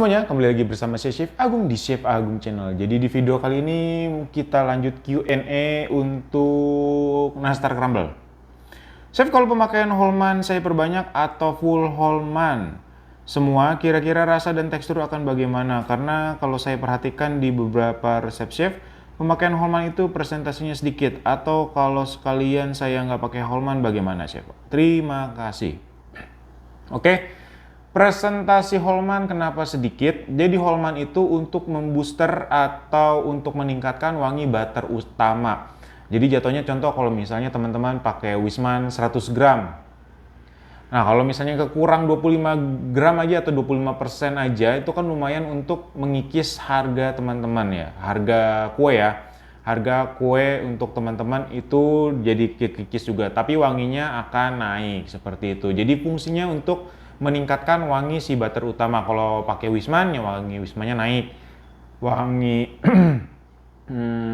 semuanya, kembali lagi bersama saya Chef Agung di Chef Agung Channel. Jadi di video kali ini kita lanjut Q&A untuk nastar crumble. Chef, kalau pemakaian Holman saya perbanyak atau full Holman semua, kira-kira rasa dan tekstur akan bagaimana? Karena kalau saya perhatikan di beberapa resep chef, pemakaian Holman itu presentasinya sedikit. Atau kalau sekalian saya nggak pakai Holman, bagaimana chef? Terima kasih. Oke, presentasi Holman kenapa sedikit? Jadi Holman itu untuk membooster atau untuk meningkatkan wangi butter utama. Jadi jatuhnya contoh kalau misalnya teman-teman pakai Wisman 100 gram. Nah, kalau misalnya kekurang 25 gram aja atau 25% aja, itu kan lumayan untuk mengikis harga teman-teman ya. Harga kue ya. Harga kue untuk teman-teman itu jadi kikis juga, tapi wanginya akan naik seperti itu. Jadi fungsinya untuk meningkatkan wangi si butter utama. Kalau pakai Wisman ya wangi Wismannya naik. Wangi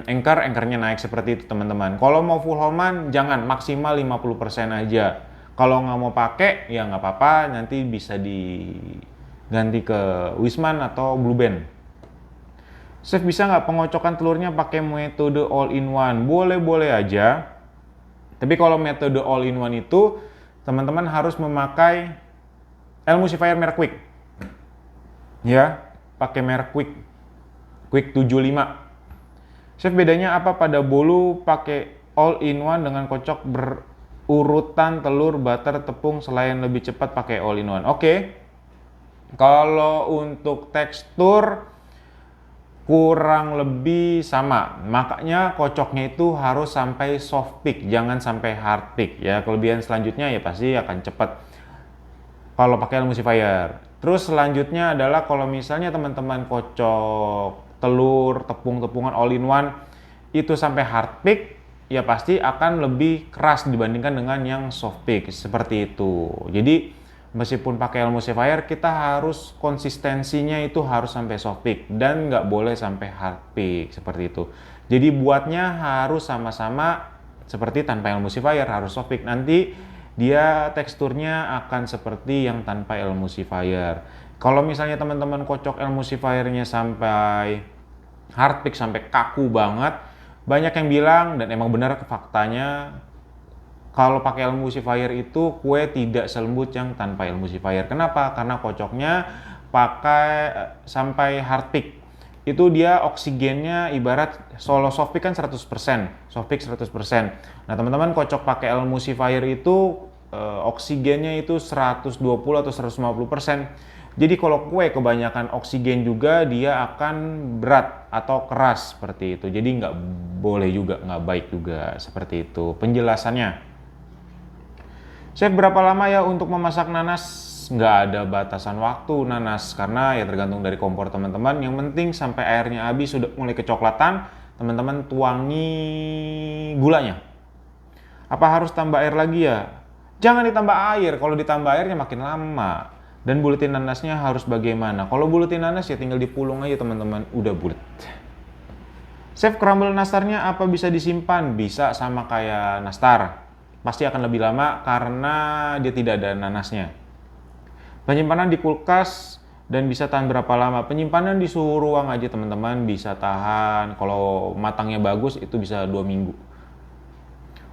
anchornya naik seperti itu teman-teman. Kalau mau full Holman jangan, maksimal 50% aja. Kalau nggak mau pakai ya nggak apa-apa, nanti bisa diganti ke Wisman atau Blue Band. Chef, bisa nggak pengocokan telurnya pakai metode all in one? Boleh-boleh aja. Tapi kalau metode all in one itu teman-teman harus memakai emulsifier merek Quick. Ya, pakai merek Quick. Quick 75. Chef, bedanya apa pada bolu pakai all in one dengan kocok berurutan telur, butter, tepung selain lebih cepat pakai all in one? Oke. Kalau untuk tekstur kurang lebih sama, makanya kocoknya itu harus sampai soft peak, jangan sampai hard peak ya. Kelebihan selanjutnya ya pasti akan cepat kalau pakai emulsifier. Terus selanjutnya adalah kalau misalnya teman-teman kocok telur, tepung-tepungan all in one itu sampai hard peak, ya pasti akan lebih keras dibandingkan dengan yang soft peak seperti itu. Jadi meskipun pakai emulsifier, kita harus konsistensinya itu harus sampai soft peak dan nggak boleh sampai hard peak seperti itu. Jadi buatnya harus sama-sama seperti tanpa emulsifier, harus soft peak. Nanti dia teksturnya akan seperti yang tanpa emulsifier. Kalau misalnya teman-teman kocok emulsifiernya sampai hard peak, sampai kaku banget, banyak yang bilang dan emang benar faktanya, kalau pakai emulsifier itu kue tidak selembut yang tanpa emulsifier. Kenapa? Karena kocoknya pakai sampai hard peak. Itu dia oksigennya ibarat solo soft peak kan 100%, soft peak 100%. Nah, teman-teman kocok pakai emulsifier itu oksigennya itu 120 atau 150%. Jadi kalau kue kebanyakan oksigen juga dia akan berat atau keras seperti itu. Jadi nggak boleh juga, nggak baik juga seperti itu penjelasannya. Chef, berapa lama ya untuk memasak nanas? Nggak ada batasan waktu nanas, karena ya tergantung dari kompor teman-teman. Yang penting sampai airnya habis, sudah mulai kecoklatan, teman-teman tuangi gulanya. Apa harus tambah air lagi ya? Jangan ditambah air, kalau ditambah airnya makin lama. Dan buletin nanasnya harus bagaimana? Kalau buletin nanas ya tinggal dipulung aja teman-teman, udah bulet. Chef, crumble nastarnya apa bisa disimpan? Bisa, sama kayak nastar. Pasti akan lebih lama karena dia tidak ada nanasnya. Penyimpanan di kulkas dan bisa tahan berapa lama? Penyimpanan di suhu ruang aja teman-teman, bisa tahan, kalau matangnya bagus itu bisa 2 minggu.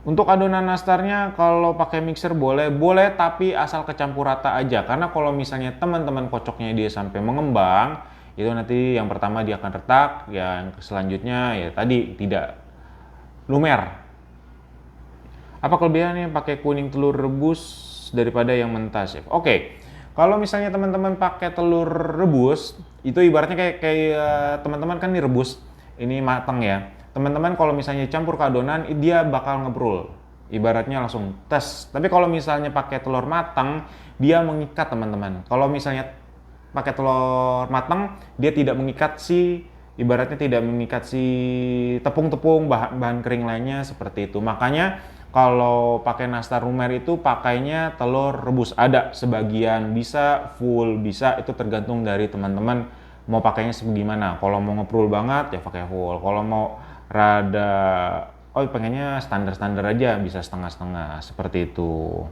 Untuk adonan nastarnya kalau pakai mixer boleh, tapi asal kecampur rata aja. Karena kalau misalnya teman-teman kocoknya dia sampai mengembang, itu nanti yang pertama dia akan retak, yang selanjutnya ya tadi tidak lumer. Apa kelebihannya pakai kuning telur rebus daripada yang mentah, Chef? Oke, kalau misalnya teman-teman pakai telur rebus, itu ibaratnya kayak teman-teman kan direbus, ini matang ya. Teman-teman kalau misalnya campur ke adonan, dia bakal ngebrul. Ibaratnya langsung tes. Tapi kalau misalnya pakai telur matang, dia mengikat teman-teman. Kalau misalnya pakai telur matang, dia tidak mengikat ibaratnya tidak mengikat si tepung-tepung, bahan kering lainnya seperti itu. Makanya kalau pakai nastar lumer itu pakainya telur rebus. Ada sebagian bisa, full bisa, itu tergantung dari teman-teman mau pakainya sebagaimana. Kalau mau ngeprul banget ya pakai full. Kalau mau rada pengennya standar-standar aja bisa setengah-setengah seperti itu.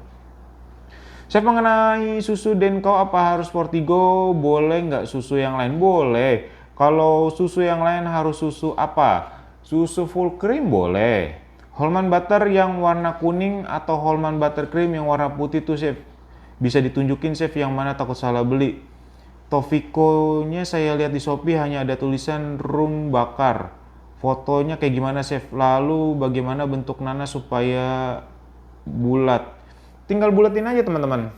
Chef, mengenai susu Denko apa harus Fortigo? Boleh nggak susu yang lain? Boleh. Kalau susu yang lain harus susu apa? Susu full cream boleh. Holman butter yang warna kuning atau Holman butter cream yang warna putih tuh Chef. Bisa ditunjukin Chef yang mana, takut salah beli. Tofiko-nya saya lihat di Shopee hanya ada tulisan rum bakar. Fotonya kayak gimana Chef? Lalu bagaimana bentuk nanas supaya bulat? Tinggal bulatin aja teman-teman.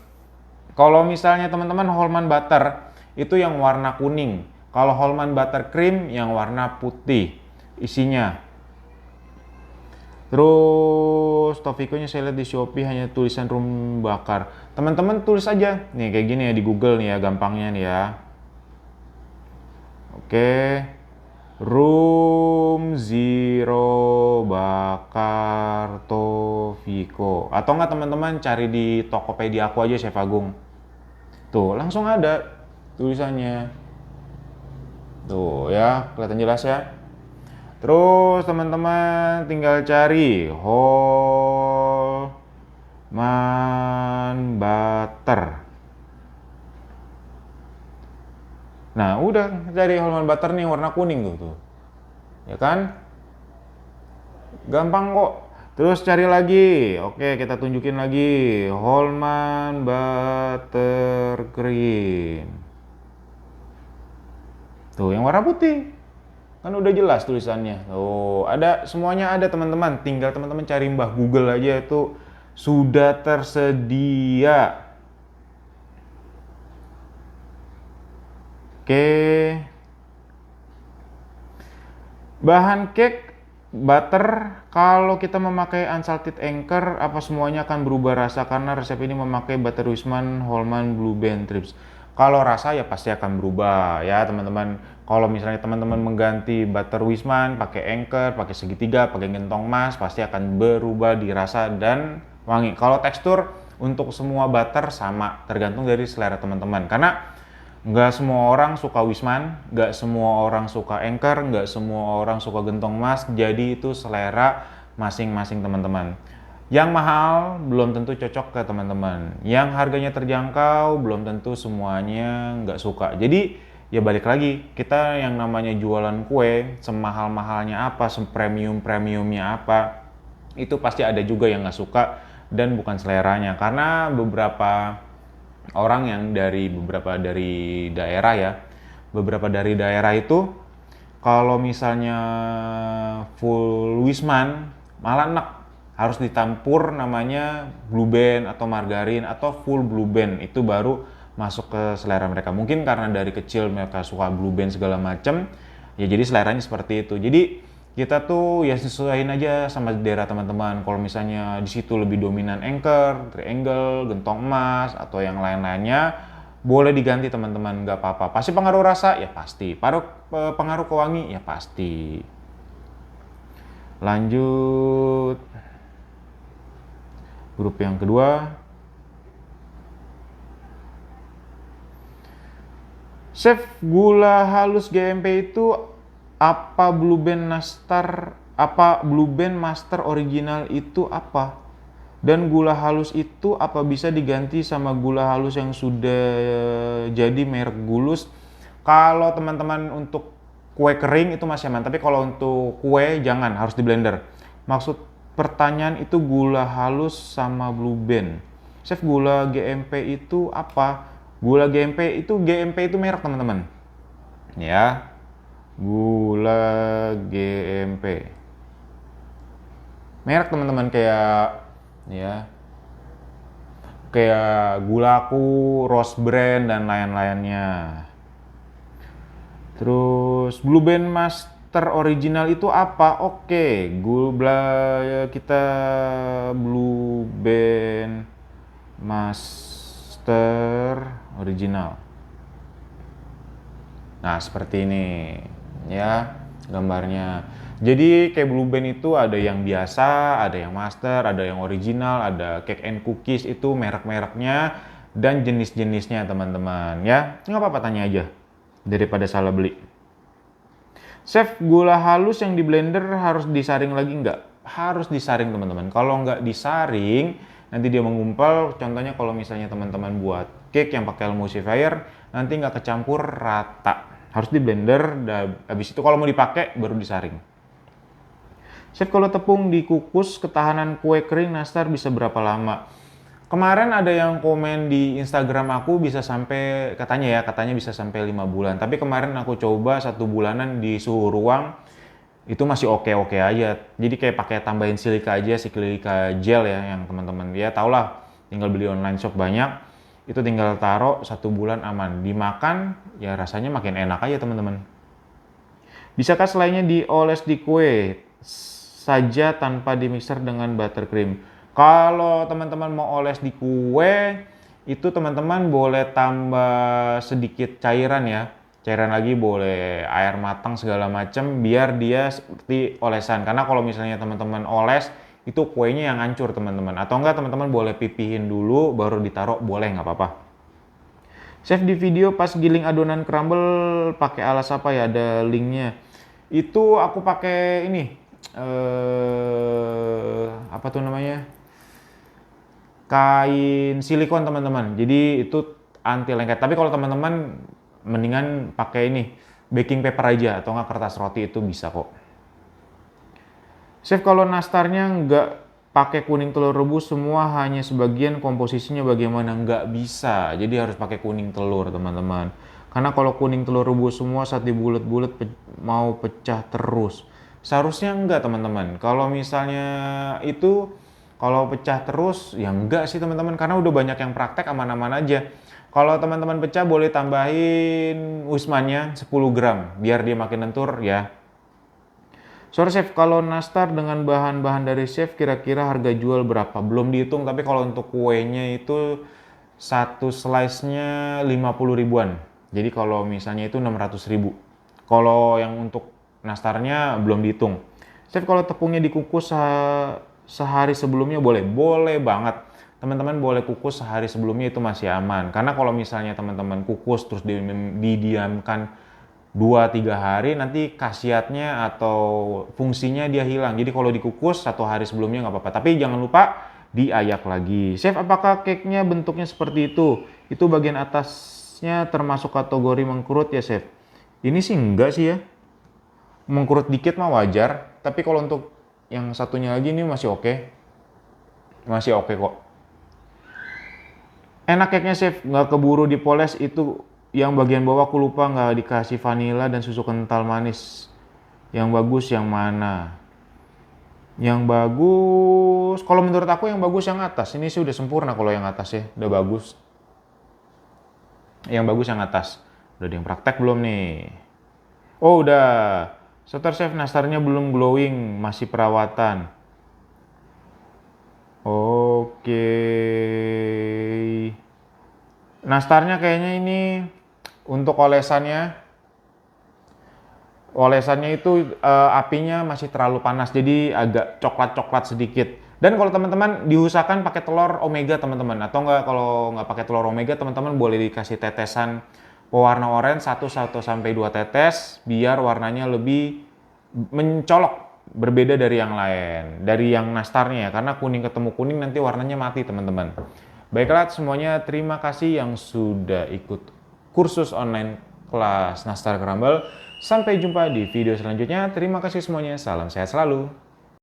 Kalau misalnya teman-teman Holman butter itu yang warna kuning. Kalau Holman butter cream yang warna putih isinya. Terus Tofiko-nya saya lihat di Shopee hanya tulisan rum bakar. Teman-teman tulis aja. Nih kayak gini ya di Google nih ya, gampangnya nih ya. Oke. Room Zero bakar Tofiko. Atau enggak teman-teman cari di Tokopedia aku aja, Chef Agung. Tuh, langsung ada tulisannya. Tuh ya, kelihatan jelas ya. Terus teman-teman tinggal cari Holman butter. Nah, udah cari Holman butter nih warna kuning tuh. Ya kan? Gampang kok. Terus cari lagi. Oke, kita tunjukin lagi Holman butter cream. Tuh, yang warna putih. Kan udah jelas tulisannya. Tuh, ada semuanya ada teman-teman. Tinggal teman-teman cari Mbah Google aja, itu sudah tersedia. Oke. Bahan cake butter, kalau kita memakai unsalted anchor, apa semuanya akan berubah rasa karena resep ini memakai butter Wisman Holman Blue Band Trips. Kalau rasa ya pasti akan berubah ya teman-teman. Kalau misalnya teman-teman mengganti butter Wisman pakai anchor, pakai segitiga, pakai gentong emas, pasti akan berubah di rasa dan wangi. Kalau tekstur untuk semua butter sama, tergantung dari selera teman-teman. Karena nggak semua orang suka Wisman, nggak semua orang suka anchor, nggak semua orang suka gentong emas. Jadi itu selera masing-masing teman-teman. Yang mahal belum tentu cocok ke teman-teman. Yang harganya terjangkau belum tentu semuanya nggak suka. Jadi ya balik lagi, kita yang namanya jualan kue, semahal-mahalnya apa, sepremium-premiumnya apa, itu pasti ada juga yang nggak suka dan bukan seleranya. Karena beberapa orang yang beberapa dari daerah ya, beberapa dari daerah itu kalau misalnya full Wisman malah enak, harus ditampur namanya Blue Band atau margarin atau full Blue Band, itu baru masuk ke selera mereka. Mungkin karena dari kecil mereka suka Blue Band segala macem, ya jadi seleranya seperti itu. Jadi kita tuh ya sesuaiin aja sama daerah teman-teman. Kalau misalnya di situ lebih dominan anchor, triangle, gentong emas atau yang lain-lainnya, boleh diganti teman-teman, nggak apa-apa. Pasti pengaruh rasa ya pasti, pengaruh ke wangi ya pasti. Lanjut grup yang kedua. Chef, gula halus GMP itu apa? Blue Band Master original itu apa? Dan gula halus itu apa bisa diganti sama gula halus yang sudah jadi merek Gulus? Kalau teman-teman untuk kue kering itu masih aman, tapi kalau untuk kue jangan, harus di blender. Maksud pertanyaan itu gula halus sama Blue Band. Chef, gula GMP itu apa? Gula GMP itu merek teman-teman. Ya. Gula GMP. Merek teman-teman kayak ya. Kayak Gulaku, Rose Brand dan lain-lainnya. Terus Blue Band Master original itu apa? Oke, kita Blue Band Master original. Nah, seperti ini ya gambarnya. Jadi kayak Blue Band itu ada yang biasa, ada yang master, ada yang original, ada cake and cookies, itu merek-mereknya dan jenis-jenisnya teman-teman ya. Nggak apa-apa, tanya aja daripada salah beli. Chef, gula halus yang di blender harus disaring lagi nggak? Harus disaring teman-teman. Kalau nggak disaring, nanti dia menggumpal. Contohnya kalau misalnya teman-teman buat cake yang pakai emulsifier, nanti nggak kecampur rata. Harus di blender, habis itu kalau mau dipakai baru disaring. Chef, kalau tepung dikukus, ketahanan kue kering nastar bisa berapa lama? Kemarin ada yang komen di Instagram aku bisa sampai, katanya bisa sampai 5 bulan. Tapi kemarin aku coba 1 bulanan di suhu ruang, itu masih oke-oke aja. Jadi kayak pakai tambahin silika aja, silika gel ya, yang teman-teman ya tau lah, tinggal beli online shop banyak. Itu tinggal taruh 1 bulan aman. Dimakan, ya rasanya makin enak aja teman-teman. Bisakah selainnya dioles di kue saja tanpa di mixer dengan buttercream? Kalau teman-teman mau oles di kue, itu teman-teman boleh tambah sedikit cairan ya. Cairan lagi boleh air matang segala macam biar dia seperti olesan. Karena kalau misalnya teman-teman oles, itu kuenya yang hancur teman-teman. Atau enggak teman-teman boleh pipihin dulu baru ditaruh, boleh nggak apa-apa. Chef, di video pas giling adonan crumble pakai alas apa ya? Ada linknya. Itu aku pakai ini apa tuh namanya, kain silikon teman-teman. Jadi itu anti lengket. Tapi kalau teman-teman mendingan pakai ini baking paper aja atau nggak kertas roti, itu bisa kok. Chef, kalau nastarnya nggak pakai kuning telur rebus semua, hanya sebagian, komposisinya bagaimana? Nggak bisa. Jadi harus pakai kuning telur teman-teman. Karena kalau kuning telur rebus semua saat dibulet-bulet mau pecah terus. Seharusnya enggak teman-teman. Kalau misalnya itu kalau pecah terus ya enggak sih teman-teman, karena udah banyak yang praktek aman-aman aja. Kalau teman-teman pecah boleh tambahin wismannya 10 gram biar dia makin lentur ya. Sorry Chef, kalau nastar dengan bahan-bahan dari Chef kira-kira harga jual berapa? Belum dihitung, tapi kalau untuk kuenya itu satu slice-nya 50 ribuan. Jadi kalau misalnya itu 600 ribu. Kalau yang untuk nastarnya belum dihitung. Chef, kalau tepungnya dikukus sehari sebelumnya boleh? Boleh banget. Teman-teman boleh kukus sehari sebelumnya, itu masih aman. Karena kalau misalnya teman-teman kukus terus didiamkan 2-3 hari, nanti khasiatnya atau fungsinya dia hilang. Jadi kalau dikukus 1 hari sebelumnya nggak apa-apa. Tapi jangan lupa diayak lagi. Chef, apakah cake-nya bentuknya seperti itu? Itu bagian atasnya termasuk kategori mengkerut ya Chef? Ini sih enggak sih ya. Mengkerut dikit mah wajar. Tapi kalau untuk yang satunya lagi ini masih oke. Masih oke kok. Enak cake-nya Chef, nggak keburu dipoles. Itu yang bagian bawah aku lupa nggak dikasih vanila dan susu kental manis. Yang bagus yang mana? Yang bagus, kalau menurut aku yang bagus yang atas. Ini sih udah sempurna kalau yang atas ya, udah bagus. Yang bagus yang atas. Udah ada yang praktek belum nih? Oh udah. Setor Chef, nastarnya belum glowing, masih perawatan. Oke. Nastarnya kayaknya ini untuk olesannya itu apinya masih terlalu panas, jadi agak coklat-coklat sedikit. Dan kalau teman-teman diusahakan pakai telur omega teman-teman, atau enggak kalau nggak pakai telur omega teman-teman boleh dikasih tetesan pewarna oranye 1-2 tetes biar warnanya lebih mencolok, berbeda dari yang lain, dari yang nastarnya ya, karena kuning ketemu kuning nanti warnanya mati teman-teman. Baiklah semuanya, terima kasih yang sudah ikut kursus online kelas nastar crumble. Sampai jumpa di video selanjutnya. Terima kasih semuanya, salam sehat selalu.